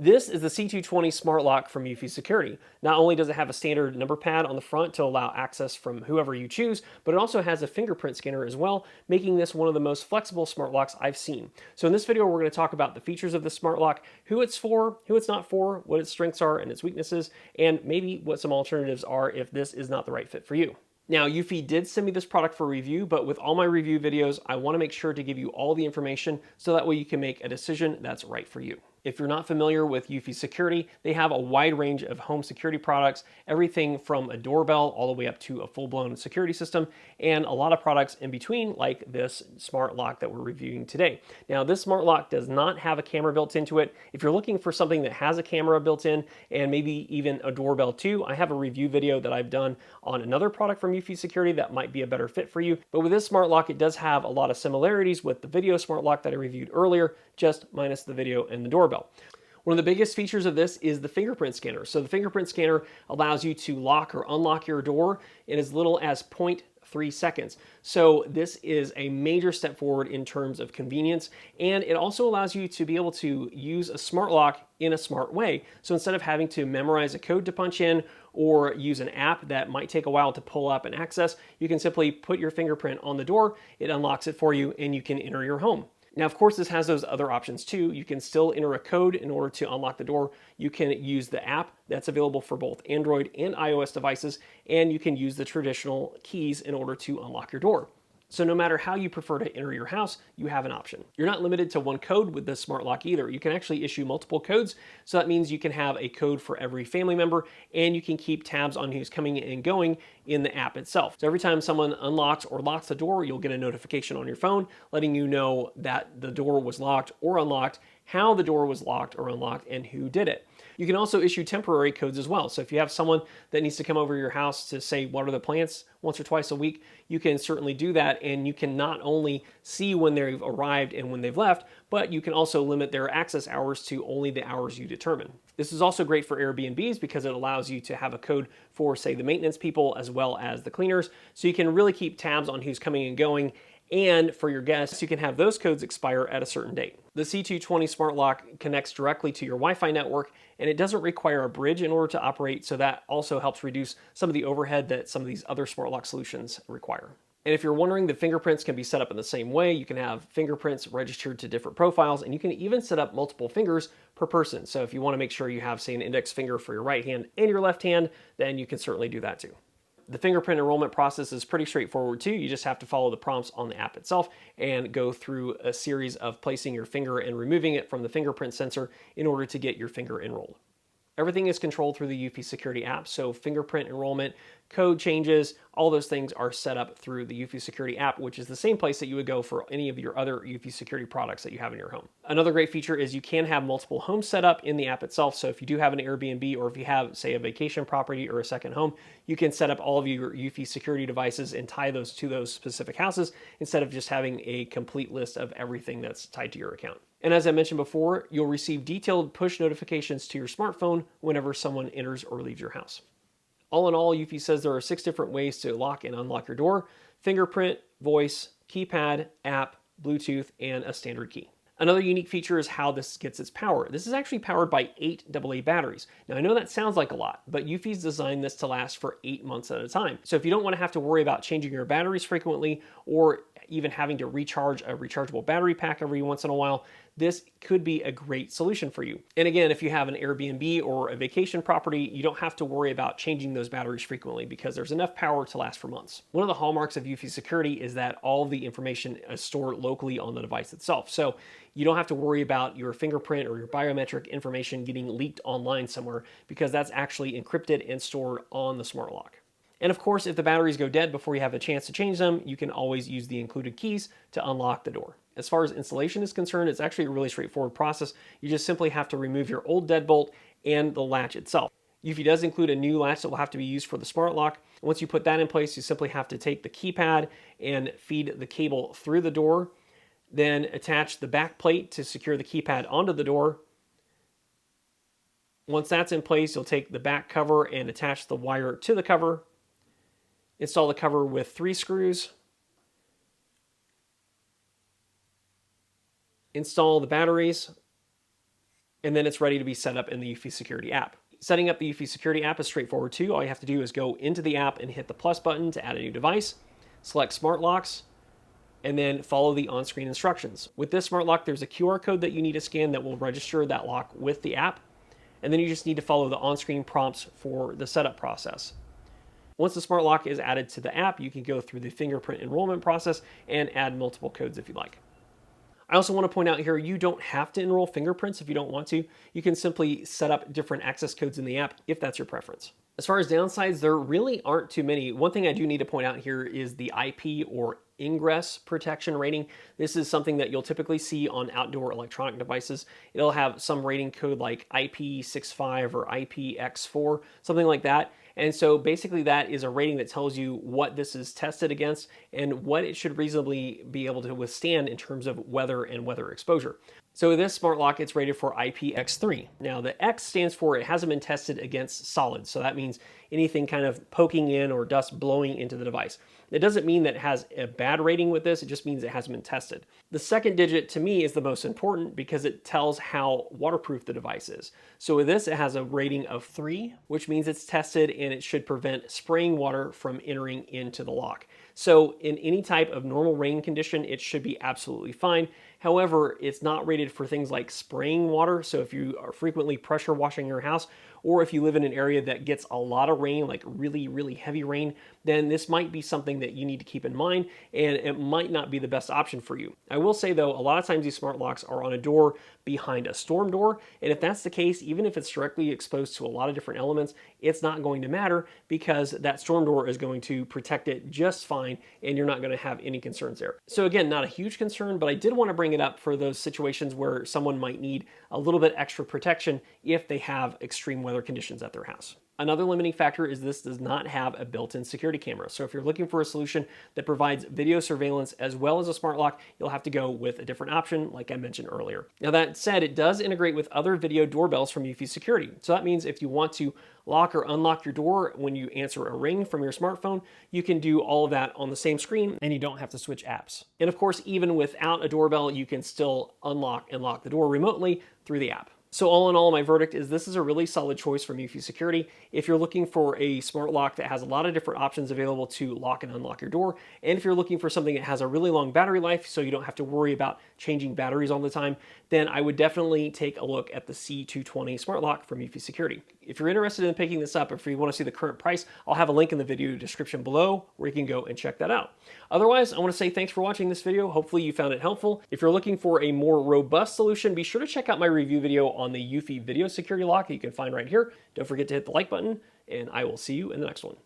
This is the C220 Smart Lock from eufy Security. Not only does it have a standard number pad on the front to allow access from whoever you choose, but it also has a fingerprint scanner as well, making this one of the most flexible smart locks I've seen. So in this video, we're going to talk about the features of the smart lock, who it's for, who it's not for, what its strengths are and its weaknesses, and maybe what some alternatives are if this is not the right fit for you. Now, eufy did send me this product for review, but with all my review videos, I want to make sure to give you all the information so that way you can make a decision that's right for you. If you're not familiar with eufy Security, they have a wide range of home security products, everything from a doorbell all the way up to a full-blown security system, and a lot of products in between, like this smart lock that we're reviewing today. Now, this smart lock does not have a camera built into it. If you're looking for something that has a camera built in and maybe even a doorbell too, I have a review video that I've done on another product from eufy Security that might be a better fit for you. But with this smart lock, it does have a lot of similarities with the video smart lock that I reviewed earlier, just minus the video and the doorbell. One of the biggest features of this is the fingerprint scanner. So the fingerprint scanner allows you to lock or unlock your door in as little as 0.3 seconds. So this is a major step forward in terms of convenience, and it also allows you to be able to use a smart lock in a smart way. So instead of having to memorize a code to punch in or use an app that might take a while to pull up and access, you can simply put your fingerprint on the door, it unlocks it for you, and you can enter your home. Now, of course, this has those other options too. You can still enter a code in order to unlock the door. You can use the app that's available for both Android and iOS devices, and you can use the traditional keys in order to unlock your door. So no matter how you prefer to enter your house, you have an option. You're not limited to one code with this smart lock either. You can actually issue multiple codes. So that means you can have a code for every family member, and you can keep tabs on who's coming and going in the app itself. So every time someone unlocks or locks the door, you'll get a notification on your phone letting you know that the door was locked or unlocked, how the door was locked or unlocked, and who did it. You can also issue temporary codes as well. So if you have someone that needs to come over your house to say water the plants once or twice a week, you can certainly do that, and you can not only see when they've arrived and when they've left, but you can also limit their access hours to only the hours you determine. This is also great for Airbnbs because it allows you to have a code for, say, the maintenance people as well as the cleaners, so you can really keep tabs on who's coming and going. And for your guests, you can have those codes expire at a certain date. The C220 Smart Lock connects directly to your Wi-Fi network, and it doesn't require a bridge in order to operate, so that also helps reduce some of the overhead that some of these other smart lock solutions require. And if you're wondering, the fingerprints can be set up in the same way. You can have fingerprints registered to different profiles, and you can even set up multiple fingers per person. So if you want to make sure you have, say, an index finger for your right hand and your left hand, then you can certainly do that too. The fingerprint enrollment process is pretty straightforward too. You just have to follow the prompts on the app itself and go through a series of placing your finger and removing it from the fingerprint sensor in order to get your finger enrolled. Everything is controlled through the eufy Security app, so fingerprint enrollment, code changes, all those things are set up through the eufy Security app, which is the same place that you would go for any of your other eufy Security products that you have in your home. Another great feature is you can have multiple homes set up in the app itself, so if you do have an Airbnb or if you have, say, a vacation property or a second home, you can set up all of your eufy Security devices and tie those to those specific houses instead of just having a complete list of everything that's tied to your account. And as I mentioned before, you'll receive detailed push notifications to your smartphone whenever someone enters or leaves your house. All in all, eufy says there are 6 different ways to lock and unlock your door: fingerprint, voice, keypad, app, Bluetooth, and a standard key. Another unique feature is how this gets its power. This is actually powered by 8 AA batteries. Now, I know that sounds like a lot, but eufy's designed this to last for 8 months at a time. So if you don't want to have to worry about changing your batteries frequently or even having to recharge a rechargeable battery pack every once in a while, this could be a great solution for you. And again, if you have an Airbnb or a vacation property, you don't have to worry about changing those batteries frequently because there's enough power to last for months. One of the hallmarks of eufy Security is that all the information is stored locally on the device itself. So you don't have to worry about your fingerprint or your biometric information getting leaked online somewhere because that's actually encrypted and stored on the smart lock. And of course, if the batteries go dead before you have a chance to change them, you can always use the included keys to unlock the door. As far as installation is concerned, it's actually a really straightforward process. You just simply have to remove your old deadbolt and the latch itself. eufy does include a new latch that will have to be used for the smart lock. Once you put that in place, you simply have to take the keypad and feed the cable through the door, then attach the back plate to secure the keypad onto the door. Once that's in place, you'll take the back cover and attach the wire to the cover. Install the cover with 3 screws. Install the batteries. and then it's ready to be set up in the eufy Security app. Setting up the eufy Security app is straightforward too. All you have to do is go into the app and hit the plus button to add a new device, select Smart Locks, and then follow the on-screen instructions. With this Smart Lock, there's a QR code that you need to scan that will register that lock with the app, and then you just need to follow the on-screen prompts for the setup process. Once the Smart Lock is added to the app, you can go through the fingerprint enrollment process and add multiple codes if you'd like. I also want to point out here, you don't have to enroll fingerprints if you don't want to. You can simply set up different access codes in the app if that's your preference. As far as downsides, there really aren't too many. One thing I do need to point out here is the IP or ingress protection rating. This is something that you'll typically see on outdoor electronic devices. It'll have some rating code like IP65 or IPX4, something like that. And so basically that is a rating that tells you what this is tested against and what it should reasonably be able to withstand in terms of weather and weather exposure. So with this Smart Lock, it's rated for IPX3. Now the X stands for it hasn't been tested against solids. So that means anything kind of poking in or dust blowing into the device. It doesn't mean that it has a bad rating with this, it just means it hasn't been tested. The second digit to me is the most important because it tells how waterproof the device is. So with this, it has a rating of 3, which means it's tested and it should prevent spraying water from entering into the lock. So in any type of normal rain condition, it should be absolutely fine. However, it's not rated for things like spraying water. So if you are frequently pressure washing your house, or if you live in an area that gets a lot of rain, like really, really heavy rain, then this might be something that you need to keep in mind, and it might not be the best option for you. I will say though, a lot of times these smart locks are on a door behind a storm door, and if that's the case, even if it's directly exposed to a lot of different elements, it's not going to matter because that storm door is going to protect it just fine, and you're not going to have any concerns there. So again, not a huge concern, but I did want to bring it up for those situations where someone might need a little bit extra protection if they have extreme weather conditions at their house. Another limiting factor is this does not have a built-in security camera. So if you're looking for a solution that provides video surveillance as well as a smart lock, you'll have to go with a different option like I mentioned earlier. Now that said, it does integrate with other video doorbells from eufy Security. So that means if you want to lock or unlock your door when you answer a ring from your smartphone, you can do all of that on the same screen and you don't have to switch apps. And of course, even without a doorbell, you can still unlock and lock the door remotely through the app. So all in all, my verdict is this is a really solid choice from eufy Security. If you're looking for a smart lock that has a lot of different options available to lock and unlock your door, and if you're looking for something that has a really long battery life so you don't have to worry about changing batteries all the time, then I would definitely take a look at the C220 Smart Lock from eufy Security. If you're interested in picking this up, if you want to see the current price, I'll have a link in the video description below where you can go and check that out. Otherwise, I want to say thanks for watching this video. Hopefully you found it helpful. If you're looking for a more robust solution, be sure to check out my review video on the eufy video security lock that you can find right here. Don't forget to hit the like button, and I will see you in the next one.